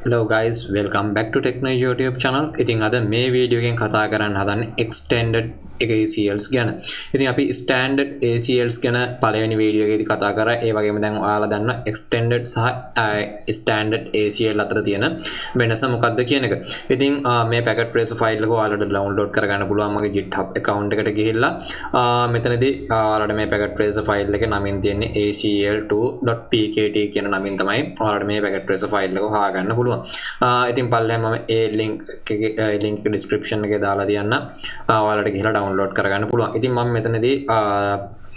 Hello guys, welcome back to Techno YouTube channel. ඉතින් අද මේ වීඩියෝ එකෙන් කතා කරන්න හදන්නේ extended ACLs ගැන. ඉතින් අපි standard ACLs ගැන පළවෙනි වීඩියෝ එකේදී කතා කරා. ඒ වගේම දැන් ඔයාලා දන්නවා extended සහ standard ACL අතර තියෙන වෙනස මොකක්ද කියන එක. ඉතින් මේ packet tracer file එක ඔයාලට download කරගන්න පුළුවන් මගේ GitHub account එකට ගිහිල්ලා මෙතනදී ඔයාලට මේ packet tracer file එකේ නමින් තියෙන්නේ acl2.pkt කියන නමින් තමයි ඔයාලට මේ packet tracer file එක හොයාගන්න පුළුවන්. ඉතින් පල්ලෙහා මම ඒ link එක description එකේ දාලා තියන්න. ඔයාලට ගිහලා download කරගන්න පුළුවන්. ඉතින් මම මෙතනදී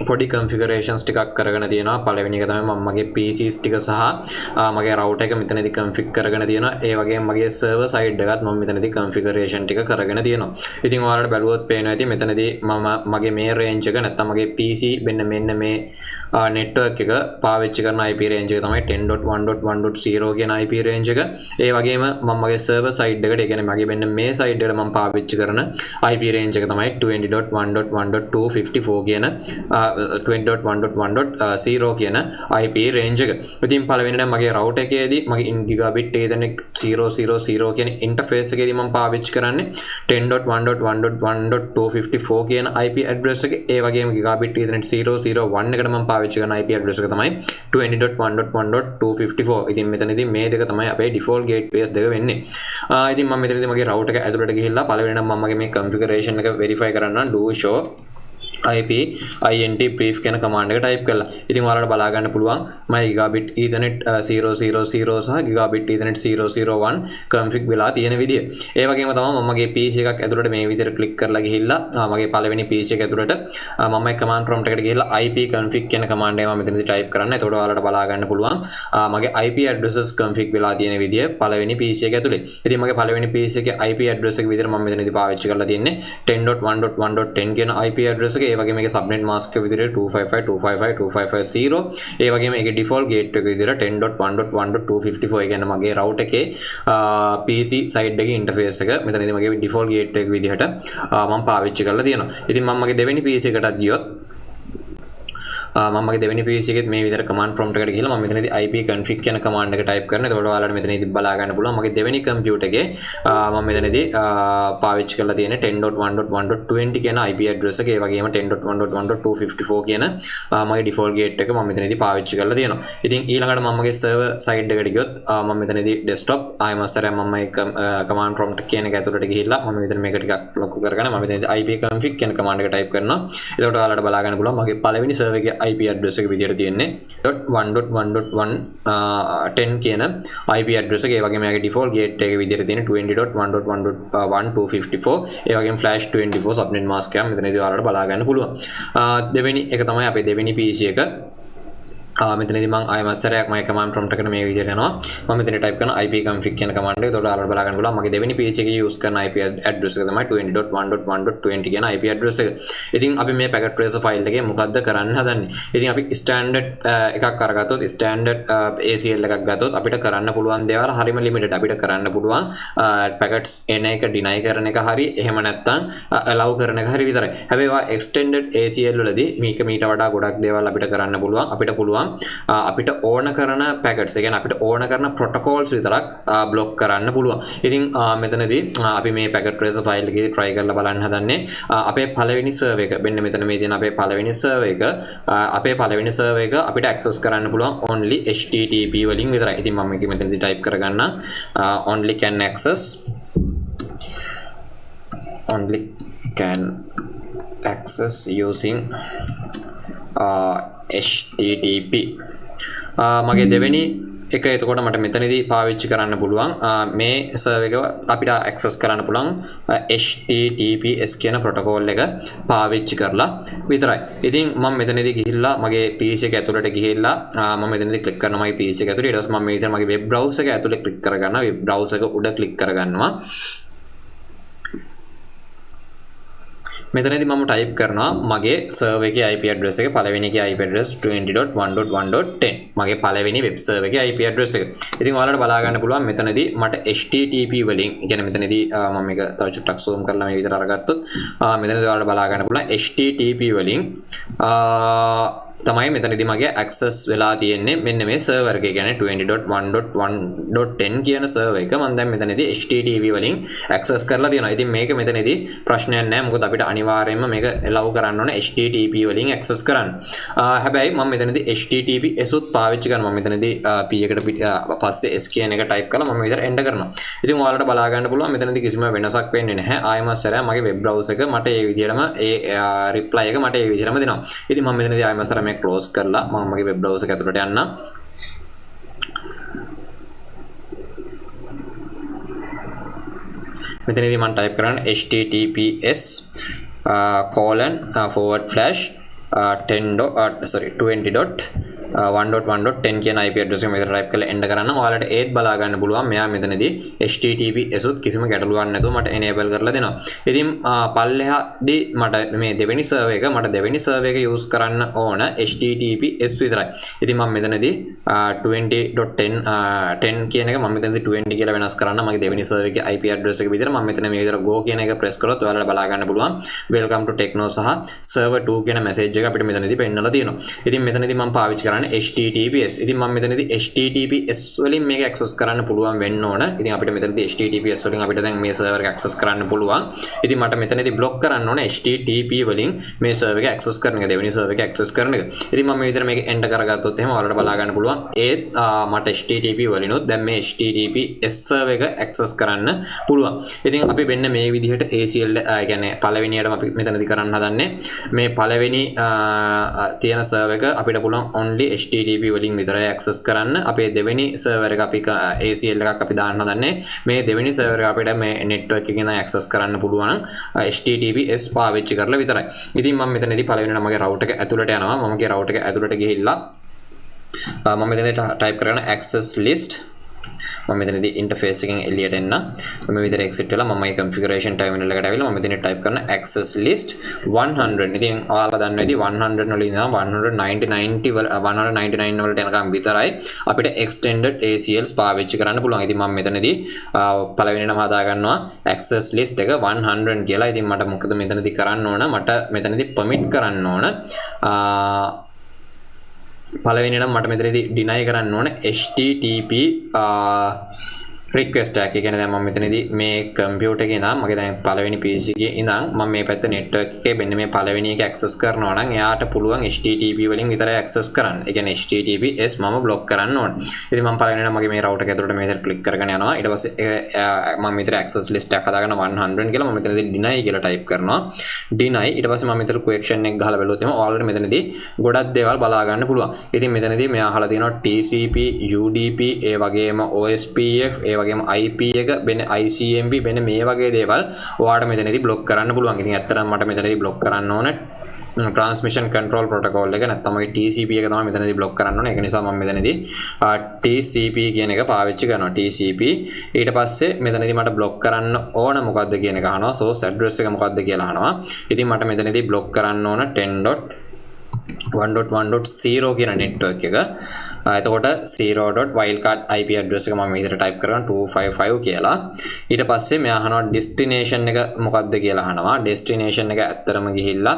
පොඩි configurations ටිකක් කරගෙන තියෙනවා. පළවෙනි එක තමයි මම මගේ PCs ටික සහ මගේ router එක මෙතනදී config කරගෙන තියෙනවා. ඒ වගේම මගේ server side එකත් මම මෙතනදී configuration ටික කරගෙන තියෙනවා. ඉතින් ඔයාලට බලුවොත් පේනවා ඇති මෙතනදී මම මගේ මේ range එක නැත්නම් මගේ PC මෙන්න මේ network එක පාවිච්චි කරන IP range එක තමයි 10.1.1.0 කියන IP range එක. ඒ වගේම මම මගේ server side එකට ඒ කියන්නේ මගේ මෙන්න මේ side එකට මම පාවිච්චි කරන IP range එක තමයි 20.1.1.254 කියන 20.1.1.0 කියන IP range එක. ඉතින් පළවෙනිට මගේ router එකේදී මගේ gigabit ethernet 000 කියන interface එකේදී මම පාවිච්චි කරන්නේ 10.1.1.1.254 කියන IP address එක. ඒ වගේම gigabit ethernet 001 එකට මම පාවිච්චි කරන IP address එක තමයි 20.1.1.254. ඉතින් මෙතනදී මේ දෙක තමයි අපේ default gateways දෙක වෙන්නේ. ඉතින් මම මෙතනදී මගේ router එක ඇතුළට ගිහිල්ලා පළවෙනිට මම මගේ මේ configuration එක verify කරන්න do show IP int brief කියන command එක type කරලා. ඉතින් ඔයාලට බලා ගන්න පුළුවන් මම gigabit ethernet 000 සහ gigabit ethernet 001 config වෙලා තියෙන විදිය. ඒ වගේම තමයි මම මගේ PC එකක් ඇතුළට මේ විදිහට click කරලා ගිහිල්ලා මගේ පළවෙනි PC එක ඇතුළට මම මේ command prompt එකට ගිහිල්ලා IP config කියන command එක මම මෙතනදී type කරන්න. එතකොට ඔයාලට බලා ගන්න පුළුවන් මගේ IP addresses config වෙලා තියෙන විදිය පළවෙනි PC එක ඇතුළේ. ඉතින් මගේ පළවෙනි PC එකේ IP address එක විදිහට මම මෙතනදී පාවිච්චි කරලා තියෙන්නේ 10.1.1.10 කියන IP address එක. ඒ වගේම මේකේ subnet mask එක විදිහට 255.255.255.0. ඒ වගේම ඒකේ default gateway එක විදිහට 10.1.1.254. ඒ කියන්නේ මගේ router එකේ PC side එකේ interface එක මෙතනදී මගේ default gateway එක විදිහට මම පාවිච්චි කරලා තියෙනවා. ඉතින් මම මගේ දෙවෙනි PC එකටත් ගියොත් මම මගේ දෙවෙනි PC එකෙත් මේ විදිහට command prompt එකට ගිහලා මම මෙතනදී IP config කියන command එක type කරනවා. එතකොට ඔයාලට මෙතනදී බලා ගන්න පුළුවන් මගේ දෙවෙනි computer එකේ මම මෙතනදී පාවිච්චි කරලා තියෙන 10.1.1.20 කියන IP address එක. ඒ වගේම 10.1.1.254 කියන මගේ default gate එක මම මෙතනදී පාවිච්චි කරලා තියෙනවා. ඉතින් ඊළඟට මම මගේ server side එකට ගියොත් මම මෙතනදී desktop ආයමස්සරය මම මේ command prompt කියන එක ඇතුළට ගිහිල්ලා මම මෙතන මේක ටිකක් ලොකු කරගෙන මම මෙතනදී IP config කියන command එක type කරනවා. එතකොට ඔයාලට බලා ගන්න පුළුවන් මගේ පළවෙනි server එකේ IP address එක විදිහට තියෙන්නේ 1.1.1.10 කියන IP address එක. ඒ වගේම එයාගේ default gate එක විදිහට තියෙන්නේ 20.1.1.1.254. ඒ වගේම flash 24 subnet mask එක මෙතනදී ඔයාලට බලා ගන්න පුළුවන්. දෙවෙනි එක තමයි අපේ දෙවෙනි PC එක. මෙතනදී මම ආයමස්සරයක් මගේ command prompt එකට මේ විදිහට යනවා. මම මෙතන type කරන IP config කියන command එක. ඒකට ඔයාලට බලා ගන්න පුළුවන් මගේ දෙවෙනි PC එකේ use කරන IP address එක තමයි 20.1.1.20 කියන IP address එක. ඉතින් අපි මේ packet tracer file එකේ මොකද්ද කරන්න හදන්නේ? ඉතින් අපි standard එකක් අරගත්තොත් standard ACL එකක් ගත්තොත් අපිට කරන්න පුළුවන් දේවල් හරිම limited. අපිට කරන්න පුළුවන් packets එන එක deny කරන එක හරි එහෙම නැත්නම් allow කරන එක හරි විතරයි. හැබැයි ඔය extended ACL වලදී මේක මීට වඩා ගොඩක් දේවල් අපිට කරන්න පුළුවන්. අපිට පුළුවන් අපිට ඕන කරන packets ඒ කියන්නේ අපිට ඕන කරන protocols විතරක් block කරන්න පුළුවන්. ඉතින් මෙතනදී අපි මේ packet tracer file එකේ try කරලා බලන්න හදන්නේ අපේ පළවෙනි server එක. මෙන්න මෙතන මේ තියෙන අපේ පළවෙනි server එක අපිට access කරන්න පුළුවන් only HTTP වලින් විතරයි. ඉතින් මම මේක මෙතනදී type කරගන්න only can access using HTTP. මගේ දෙවෙනි එක එතකොට මට මෙතනදී පාවිච්චි කරන්න පුළුවන් මේ server එක අපිට access කරන්න පුළුවන් HTTPS කියන protocol එක පාවිච්චි කරලා විතරයි. ඉතින් මම මෙතනදී ගිහිල්ලා මගේ PC එක ඇතුළට ගිහිල්ලා මම මෙතනදී click කරනවා මගේ PC එක ඇතුළේ. ඊට පස්සේ මම මේ විදිහට මගේ web browser එක ඇතුළේ click කරගන්නවා. web browser එක උඩ click කරගන්නවා. මෙතනදී මම type කරනවා මගේ server එකේ IP address එක. පළවෙනි එකේ IP address 20.1.1.10 මගේ පළවෙනි web server එකේ IP address එක. ඉතින් ඔයාලට බලා ගන්න පුළුවන් මෙතනදී මට HTTP වලින් ඒ කියන්නේ මෙතනදී මම මේක තව චුට්ටක් zoom කරලා මේ විදිහට අරගත්තොත් මෙතනදී ඔයාලට බලා ගන්න පුළුවන් HTTP වලින් තමයි මෙතනදී මගේ access වෙලා තියෙන්නේ මෙන්න මේ server එක. කියන්නේ 20.1.1.10 කියන server එක මම දැන් මෙතනදී HTTP වලින් access කරලා තියෙනවා. ඉතින් මේක මෙතනදී ප්‍රශ්නයක් නැහැ. මොකද අපිට අනිවාර්යයෙන්ම මේක allow කරන්න ඕනේ HTTP වලින් access කරන්න. හැබැයි මම මෙතනදී HTTPS උත් පාවිච්චි කරනවා. මම මෙතනදී P එකට පස්සේ S කියන එක type කරලා මම විතර enter කරනවා. ඉතින් ඔයාලට බලා ගන්න පුළුවන් මෙතනදී කිසිම වෙනසක් වෙන්නේ නැහැ. ආයෙම සරය මගේ web browser එක මට ඒ විදිහටම ඒ reply එක මට ඒ විදිහටම දෙනවා. ඉතින් මම මෙතනදී ආයෙම සරය මේ close කරලා මම මගේ web browser එක ඇතුළට යන්නම්. මෙතනදී මම type කරන්නේ https :/20.1.10 කියන IP address එක මෙතන type කරලා enter කරන්න. ඔයාලට ඒත් බලා ගන්න පුළුවන් මෙයා මෙතනදී HTTPS උත් කිසිම ගැටලුවක් නැතුව මට enable කරලා දෙනවා. ඉතින් පල්ලෙහාදී මට මේ දෙවෙනි server එක use කරන්න ඕන HTTPS විතරයි. ඉතින් මම මෙතනදී 20.10 කියන එක මම මෙතනදී 20 කියලා වෙනස් කරන්න. මගේ දෙවෙනි server එකේ IP address එක විදිහට මම මෙතන මේ විදිහට go කියන එක press කරොත් ඔයාලට බලා ගන්න පුළුවන් welcome to Techno සහ server 2 කියන message එක අපිට මෙතනදී පෙන්නලා තියෙනවා. ඉතින් මෙතනදී මම පාවිච්චි කරන්නේ HTTPS. ඉතින් මම මෙතනදී HTTPS වලින් මේක access කරන්න පුළුවන් වෙන්න ඕන. ඉතින් අපිට මෙතනදී HTTPS වලින් අපිට දැන් මේ server එක access කරන්න පුළුවන්. ඉතින් මට මෙතනදී block කරන්න ඕන HTTP වලින් මේ server එක access කරන එක, දෙවෙනි server එක access කරන එක. ඉතින් මම මේ විදිහට මේක enter කරගත්තොත් එහෙම ඔයාලට බලා ගන්න පුළුවන් ඒත් මට HTTP වලිනුත් දැන් මේ HTTPS server එක access කරන්න පුළුවන්. ඉතින් අපි වෙන්න මේ විදිහට ACL කියන්නේ පළවෙනියටම අපි මෙතනදී කරන්න හදන්නේ මේ පළවෙනි තියෙන server එක අපිට පුළුවන් only HTTP වලින් විතරයි access කරන්න. අපේ දෙවෙනි server එක අපි ACL එකක් අපි දාන්න හදන්නේ. මේ දෙවෙනි server එක අපිට මේ network එකකින් access කරන්න පුළුවන් HTTPS පාවිච්චි කරලා විතරයි. ඉතින් මම මෙතනදී පළවෙනියට මගේ router එක ඇතුළට යනවා. මම මගේ router එක ඇතුළට ගිහිල්ලා මම මෙතනදී type කරන access list මම මෙතනදී interface එකෙන් එළියට එන්න. මම විතර exit වෙලා මම මේ configuration terminal එකට ඇවිල්ලා මම මෙතන type කරන access list 100. ඉතින් ඔයාලා දන්නවා ඉතින් 100 වල ඉඳන් 199 වලට යනකම් විතරයි අපිට extended ACLs පාවිච්චි කරන්න පුළුවන්. ඉතින් මම මෙතනදී පළවෙනි නම හදා ගන්නවා access list එක 100 කියලා. ඉතින් මට මොකද මෙතනදී කරන්න ඕන? මට මෙතනදී permit කරන්න ඕන පළවෙනියට මට මෙතනදී deny කරන්න ඕන HTTP request tag. ඒ කියන්නේ දැන් මම මෙතනදී මේ computer එකේ ඉඳන් මගේ දැන් පළවෙනි PC එකේ ඉඳන් මම මේ පැත්ත network එකේ මෙන්න මේ පළවෙනි එක access කරනවා නම් එයාට පුළුවන් HTTP වලින් විතරයි access කරන්න. ඒ කියන්නේ HTTPS මම block කරන්න ඕන. ඉතින් මම පළවෙනියට මගේ මේ router එක ඇතුළට මේ විදිහට click කරගෙන යනවා. ඊට පස්සේ මම මෙතන access list එකක් හදාගෙන 100 කියලා මම මෙතනදී deny කියලා type කරනවා. deny ඊට පස්සේ මම මෙතන question එක ගහලා බලුවොත් එහම already මෙතනදී ගොඩක් දේවල් බලා ගන්න පුළුවන්. ඉතින් මෙතනදී මෙයා අහලා තියෙනවා TCP UDP ඒ වගේම OSPF ඒ වගේම IP එක වෙන ICMP වෙන මේ වගේ දේවල් ඔයාලට මෙතනදී block කරන්න පුළුවන්. ඉතින් ඇත්තටම මට මෙතනදී block කරන්න ඕන transmission control protocol එක නැත්නම් මගේ TCP එක තමයි මෙතනදී block කරන්න ඕනේ. ඒක නිසා මම මෙතනදී TCP කියන එක පාවිච්චි කරනවා. TCP ඊට පස්සේ මෙතනදී මට block කරන්න ඕන මොකද්ද කියන එක අහනවා. source address එක මොකද්ද කියලා අහනවා. ඉතින් මට මෙතනදී block කරන්න ඕන 10.1.1.0 කියන network එක. එතකොට 0.wildcard IP address එක මම විදිහට type කරනවා 255 කියලා. ඊට පස්සේ මම අහනවා destination එක මොකක්ද කියලා අහනවා. destination එක ඇත්තරම ගිහිල්ලා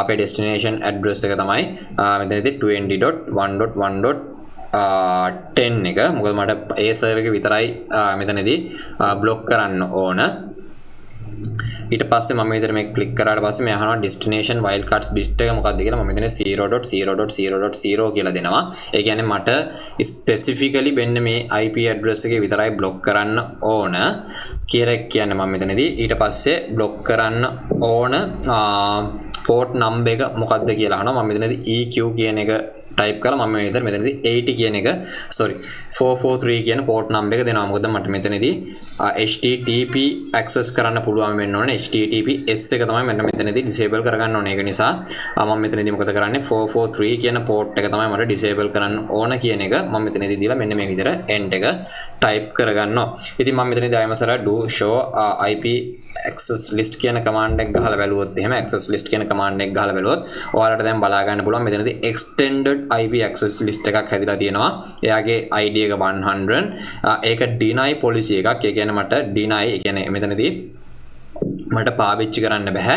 අපේ destination address එක තමයි මෙතනදී 20.1.1.10 එක. මොකද මට ඒ server එක විතරයි මෙතනදී block කරන්න ඕන. ඊට පස්සේ මම මෙතන මේ ක්ලික් කරාට පස්සේ මම අහනවා destination wildcards bit එක මොකක්ද කියලා. මම මෙතන 0.0.0.0 කියලා දෙනවා. ඒ කියන්නේ මට specifically වෙන්න මේ IP address එකේ විතරයි block කරන්න ඕන කියලා කියන්නේ මම මෙතනදී. ඊට පස්සේ block කරන්න ඕන port number එක මොකක්ද කියලා අහනවා. මම මෙතනදී EQ කියන එක type කරලා මම මෙතනදී 80 කියන එක 443 කියන port number එක දෙනවා. මොකද මට මෙතනදී HTTP access කරන්න පුළුවන් වෙන්න ඕනේ. HTTPS එක තමයි මම මෙතනදී disable කරගන්න ඕනේ. ඒක නිසා මම මෙතනදී මොකද කරන්නේ 443 කියන port එක තමයි මට disable කරන්න ඕන කියන එක මම මෙතනදී දීලා මෙන්න මේ විදිහට end එක type කරගන්නවා. ඉතින් මම මෙතනදී ආයමසර do show IP access list කියන command එක ගහලා බලුවොත් එහෙම access list කියන command එක ගහලා බලුවොත් ඔයාලට දැන් බලා ගන්න පුළුවන් මෙතනදී extended IP access list එකක් හැදිලා තියෙනවා. එයාගේ ID එක 100. ඒක deny policy එකක්. ඒ කියන්නේ මට deny ඒ කියන්නේ මෙතනදී මට පාවිච්චි කරන්න බෑ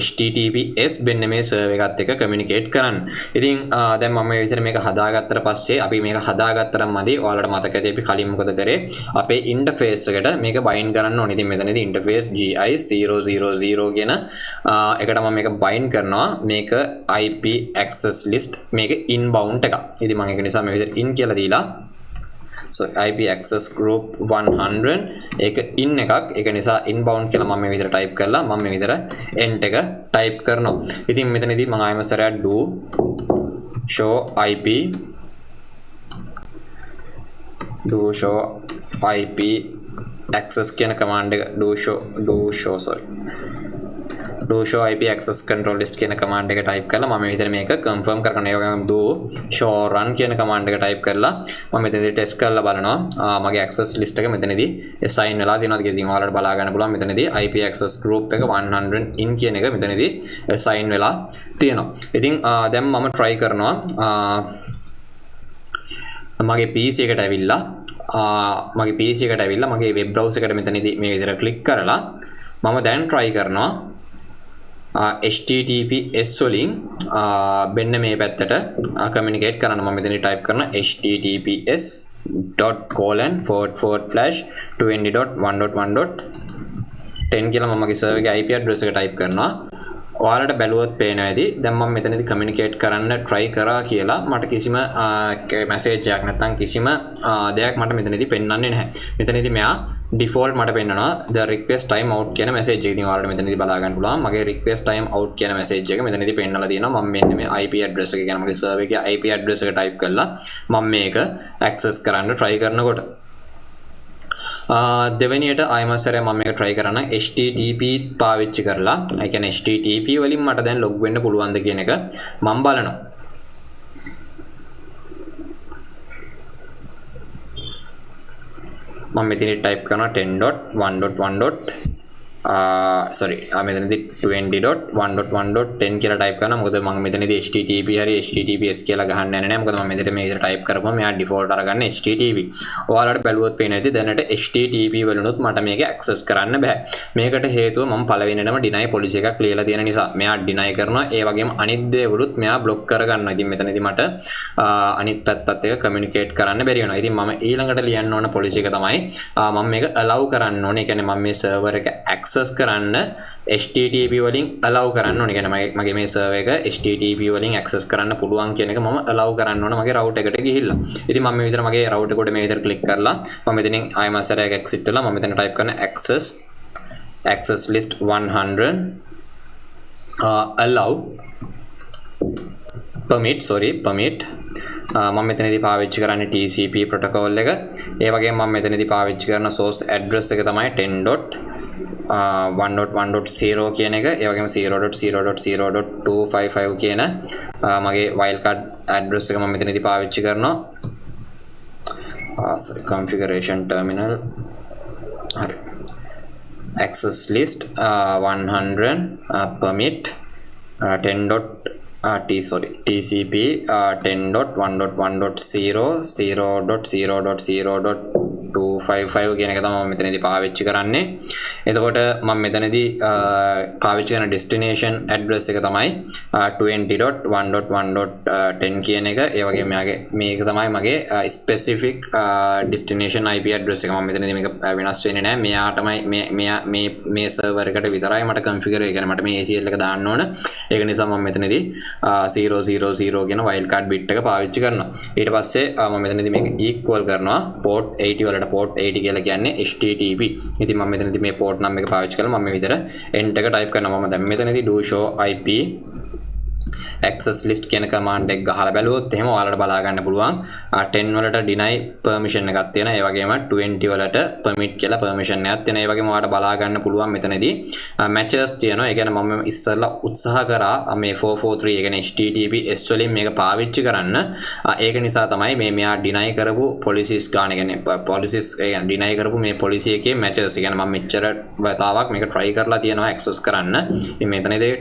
HTTPS වෙන්න මේ සර්වර් එකත් එක්ක කමියුනිකේට් කරන්න. ඉතින් දැන් මම මේ විදිහට මේක හදාගත්තට පස්සේ අපි මේක හදාගත්තට මදි. ඔයාලට මතක ඇති අපි කලින් මොකද කරේ? අපේ ඉන්ටර්ෆේස් එකට මේක බයින්ඩ් කරන්න ඕනේ. ඉතින් මෙතනදී ඉන්ටර්ෆේස් GI000 කියන එකට මම මේක බයින්ඩ් කරනවා. මේක IP access list මේක inbound එක. ඉතින් මම ඒක නිසා මේ විදිහට in කියලා දීලා so IP access group 100 ඒක in එකක් ඒක නිසා inbound කියලා මම මේ විදිහට type කරලා මම මේ විදිහට end එක type කරනවා. ඉතින් මෙතනදී මම ආයෙම සරයක් do show IP access කියන command එක do show IP access control list කියන command එක type කරලා මම මේ විදිහට මේක confirm කරගන්න. ඒ වගේම do show run කියන command එක type කරලා මම මෙතනදී test කරලා බලනවා මගේ access list එක මෙතනදී assign වෙලා තියෙනවද කියලා. ඉතින් ඔයාලට බලා ගන්න පුළුවන් මෙතනදී IP access group එක 100 in කියන එක මෙතනදී assign වෙලා තියෙනවා. ඉතින් දැන් මම try කරනවා මගේ PC එකට ඇවිල්ලා මගේ web browser එකට මෙතනදී මේ විදිහට click කරලා මම දැන් try කරනවා HTTPS වලින් මෙන්න මේ පැත්තට කමියුනිකේට් කරන්න. මම මෙතන type කරන https://20.1.1.10 කියලා මම මගේ server එකේ IP address එක type කරනවා. ඔයාලට බැලුවොත් පේනවා ඇති. දැන් මම මෙතනදී කමියුනිකේට් කරන්න try කරා කියලා මට කිසිම message එකක් නැත්නම් කිසිම දෙයක් මට මෙතනදී පෙන්වන්නේ නැහැ. මෙතනදී මෙයා default මට පෙන්නනවා the request time out කියන message එක. ඉතින් ඔයාලට මෙතනදී බලා ගන්න පුළුවන් මගේ request time out කියන message එක මෙතනදී පෙන්නලා තියෙනවා. මම මෙන්න මේ IP address එක කියන මගේ server එකේ IP address එක type කරලා මම මේක access කරන්න try කරනකොට දෙවෙනියට ආයමසරේ මම මේක try කරන්න HTTP පාවිච්චි කරලා ඒ කියන්නේ HTTP වලින් මට දැන් log වෙන්න පුළුවන්ද කියන එක මම බලනවා. මම මෙතන type කරනවා 10.1.1. මෙතනදී 20.1.1.10 කියලා type කරනවා. මොකද මම මෙතනදී HTTP හරි HTTPS කියලා ගහන්න යන්නේ නැහැ. මොකද මම මෙතන මේ විදිහට type කරපුවම මෙයා default අරගන්න HTTP. ඔයාලට බැලුවොත් පේන්නේ නැති දැනට HTTP වලුනොත් මට මේක access කරන්න බෑ. මේකට හේතුව මම පළවෙනිටම deny policy එකක් ලියලා තියෙන නිසා. මෙයා deny කරනවා. ඒ වගේම අනිත් දේවලුත් මෙයා block කරගන්නවා. ඉතින් මෙතනදී මට අනිත් පැත්තත් එක communicate කරන්න බැරි වෙනවා. ඉතින් මම ඊළඟට ලියන්න ඕන policy එක තමයි මම මේක allow කරන්න ඕනේ. ඒ කියන්නේ මම මේ server එක access කරන්න HTTP වලින් allow කරන්න ඕනේ. කියන්නේ මගේ මේ server එක HTTP වලින් access කරන්න පුළුවන් කියන එක මම allow කරන්න ඕන මගේ router එකට ගිහිල්ලා. ඉතින් මම මේ විතර මගේ router එකට මේ විතර click කරලා මම මෙතනින් ආයෙම සරයක් exit වෙලා මම මෙතන type කරන access list 100 allow permit මම මෙතනදී පාවිච්චි කරන්නේ TCP protocol එක. ඒ වගේම මම මෙතනදී පාවිච්චි කරන source address එක තමයි 10.1.1.0 කියන එක. ඒ වගේම 0.0.0.255 කියන මගේ wildcard address එක මම මෙතනදී පාවිච්චි කරනවා. configuration terminal හරි access list 100 permit 10.TCP 10.1.1.0 කියන එක තමයි මම මෙතනදී පාවිච්චි කරන්නේ. එතකොට මම මෙතනදී පාවිච්චි කරන destination address එක තමයි 20.1.1.10 කියන එක. ඒ වගේම මේක තමයි මගේ specific destination IP address එක. මම මෙතනදී මේක වෙනස් වෙන්නේ නැහැ. මෙයාටමයි මේ server එකට විතරයි මට configure එක. මට මේ ACL එක දාන්න ඕන. ඒක නිසා මම මෙතනදී 000 කියන wildcard bit එක පාවිච්චි කරනවා. ඊට පස්සේ මම මෙතනදී මේක equal කරනවා port 80 වලට. port 80 කියලා කියන්නේ HTTP. ඉතින් මම මෙතනදී මේ port නම් එක පාවිච්චි කරලා මම මේ විදිහට end එක type කරනවා. මම දැන් මෙතනදී do show IP access list කියන command එක ගහලා බැලුවොත් එහෙම ඔයාලට බලා ගන්න පුළුවන් 10 වලට deny permission එකක් තියෙනවා. ඒ වගේම 20 වලට permit කියලා permission එකක් තියෙනවා. ඒ වගේම ඔයාලට බලා ගන්න පුළුවන් මෙතනදී matches තියෙනවා. ඒ කියන්නේ මම ඉස්සෙල්ලා උත්සාහ කරා මේ 443 ඒ කියන්නේ HTTPS වලින් මේක පාවිච්චි කරන්න. ඒක නිසා තමයි මෙයා deny කරපු policies ගන්න. ඒ කියන්නේ policies ඒ කියන්නේ deny කරපු මේ policy එකේ matches. ඒ කියන්නේ මම මෙච්චර වතාවක් මේක try කරලා තියෙනවා access කරන්න. ඉතින් මෙතනදී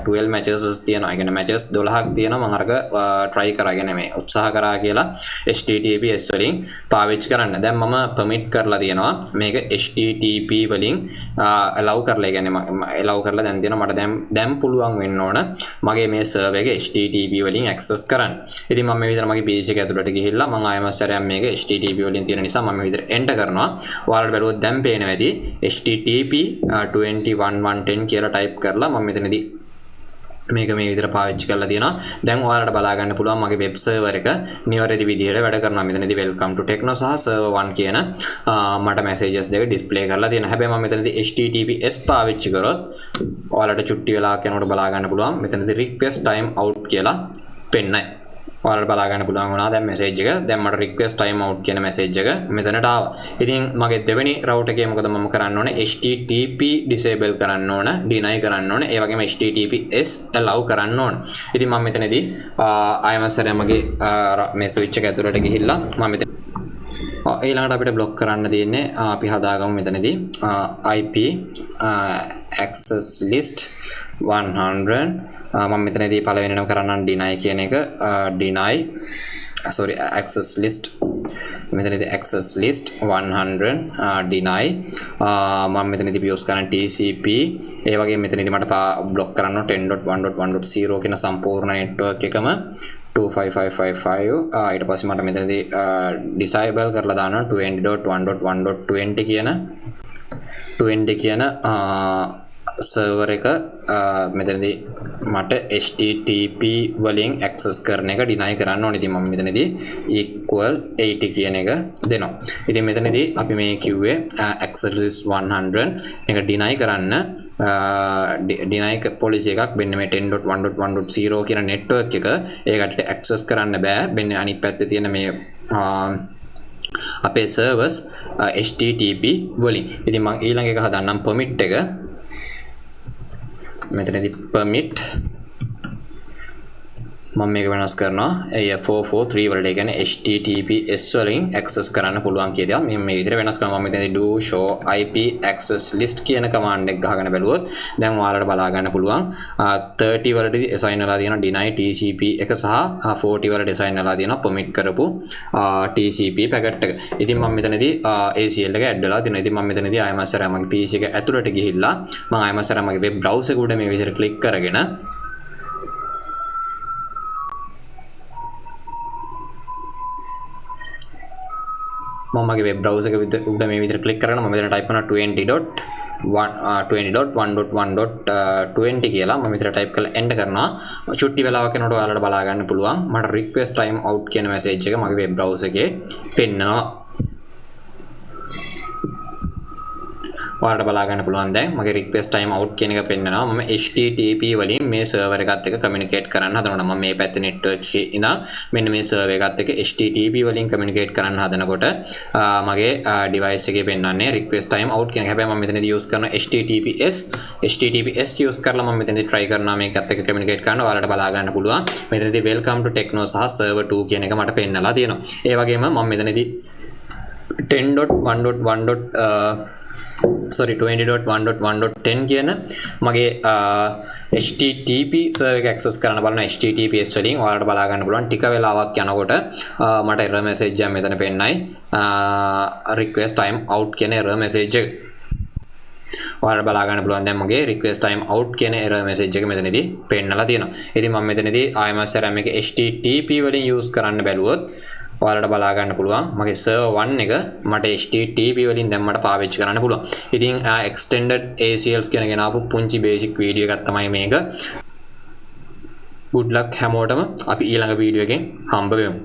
12 matches තියෙනවා. ඒ කියන්නේ matches 12ක් තියෙනවා මම අරක try කරගෙන මේ උත්සාහ කරා කියලා HTTPS වලින් පාවිච්චි කරන්න. දැන් මම permit කරලා තියෙනවා මේක HTTP වලින් allow කරලා කියන්නේ allow කරලා දැන් තියෙනවා මට දැන් පුළුවන් වෙන්න ඕන මගේ මේ server එක HTTP වලින් access කරන්න. ඉතින් මම මේ විදිහට මගේ page එක ඇතුළට ගිහිල්ලා මම IMS සැරයක් මේක HTTP වලින් තියෙන නිසා මම මේ විදිහට enter කරනවා. ඔයාලට බලුවොත් දැන් පේනවා ඇති HTTP 21.110 කියලා type කරලා මම මෙතනදී මේක මේ විදිහට පාවිච්චි කරලා තියෙනවා. දැන් ඔයාලට බලා ගන්න පුළුවන් මගේ web server එක නිවැරදි විදිහට වැඩ කරනවා. මෙතනදී welcome to Techno සහ server 1 කියන මට messages දෙක display කරලා තියෙනවා. හැබැයි මම මෙතනදී HTTPS පාවිච්චි කරොත් ඔයාලට චුට්ටි වෙලාවක් යනකොට බලා ගන්න පුළුවන් මෙතනදී request time out කියලා පෙන්නයි. ඔයාලට බලා ගන්න පුළුවන් වුණා දැන් message එක. දැන් මට request time out කියන message එක මෙතනට ආවා. ඉතින් මගේ දෙවෙනි router එකේ මොකද මම කරන්න ඕනේ HTTP disable කරන්න ඕන, deny කරන්න ඕන, ඒ වගේම HTTPS allow කරන්න ඕන. ඉතින් මම මෙතනදී IMS සැරයක් මගේ මේ switch එක ඇතුළට ගිහිල්ලා මම මෙතන ඊළඟට අපිට block කරන්න තියෙන්නේ අපි හදාගමු මෙතනදී IP access list 100 මම මෙතනදී පළවෙනිම කරන්න deny කියන එක access list මෙතනදී access list 100 deny මම මෙතනදී use කරන TCP ඒ වගේම මෙතනදී මට block කරන්න 10.1.1.0 කියන සම්පූර්ණ network එකම 25555 ඊට පස්සේ මට මෙතනදී disable කරලා දානවා 20.1.1.20 කියන server එක මෙතනදී මට HTTP වලින් access කරන එක deny කරන්න ඕනේ. ඉතින් මම මෙතනදී equal 80 කියන එක දෙනවා. ඉතින් මෙතනදී අපි මේ කිව්වේ access list 100 එක deny කරන්න deny policy එකක් මෙන්න මේ 10.1.1.0 කියන network එක ඒකට access කරන්න බෑ. මෙන්න අනිත් පැත්තේ තියෙන මේ අපේ servers HTTP වලින්. ඉතින් මම ඊළඟ එක හදන්නම් permit එක. මෙතනදී permit මම මේක වෙනස් කරනවා 443 වලට. ඒ කියන්නේ HTTPS වලින් access කරන්න පුළුවන් කියලා මම මේ විදිහට වෙනස් කරනවා. මම මෙතනදී do show IP access list කියන command එක ගහගෙන බැලුවොත් දැන් ඔයාලට බලා ගන්න පුළුවන් 30 වලදී assign වෙලා තියෙන deny TCP එක සහ 40 වලට assign වෙලා තියෙන permit කරපු TCP packet එක. ඉතින් මම මෙතනදී ACL එක add වෙලා තියෙනවා. ඉතින් මම මෙතනදී IMS සැරයක් මගේ PC එක ඇතුළට ගිහිල්ලා මම IMS සැරයක් මගේ web browser එක උඩ මේ විදිහට click කරගෙන මම මගේ web browser එක උඩ මේ විදිහට click කරගෙන මම මෙතන type කරනවා 20.1.1.20 කියලා මම මෙතන type කරලා enter කරනවා. චුට්ටි වෙලාවක් යනකොට ඔයාලට බලා ගන්න පුළුවන් මට request time out කියන message එක මගේ web browser එකේ පෙන්නනවා. ඔයාලට බලා ගන්න පුළුවන් දැන් මගේ request time out කියන එක පෙන්නනවා. මම HTTP වලින් මේ server එකත් එක්ක communicate කරන්න හදනකොට මම මේ පැත්තේ network එකේ ඉඳන් මෙන්න මේ server එකත් එක්ක HTTP වලින් communicate කරන්න හදනකොට මගේ device එකේ පෙන්නන්නේ request time out කියන එක. හැබැයි මම මෙතනදී use කරන HTTPS use කරලා මම මෙතනදී try කරනවා මේකත් එක්ක communicate කරන්න. ඔයාලට බලා ගන්න පුළුවන් මෙතනදී welcome to Techno සහ server 2 කියන එක මට පෙන්නලා තියෙනවා. ඒ වගේම මම මෙතනදී 20.1.1.10 කියන මගේ HTTP server එක access කරන්න බලන HTTPS වලින් ඔයාලට බලා ගන්න පුළුවන් ටික වෙලාවක් යනකොට මට error message එකක් මෙතන පෙන්නයි request time out කියන error message එක. ඔයාලට බලා ගන්න පුළුවන් දැන් මගේ request time out කියන error message එක මෙතනදී පෙන්නලා තියෙනවා. ඉතින් මම මෙතනදී IMS RAM එක HTTP වලින් use කරන්න බැලුවොත් ඔයාලට බලා ගන්න පුළුවන් මගේ server 1 එක මට HTTP වලින් දැන් මට පාවිච්චි කරන්න පුළුවන්. ඉතින් extended ACLs කියන ගෙනාවු පුංචි basic video එකක් තමයි මේක. good luck හැමෝටම. අපි ඊළඟ වීඩියෝ එකෙන් හම්බ වෙමු.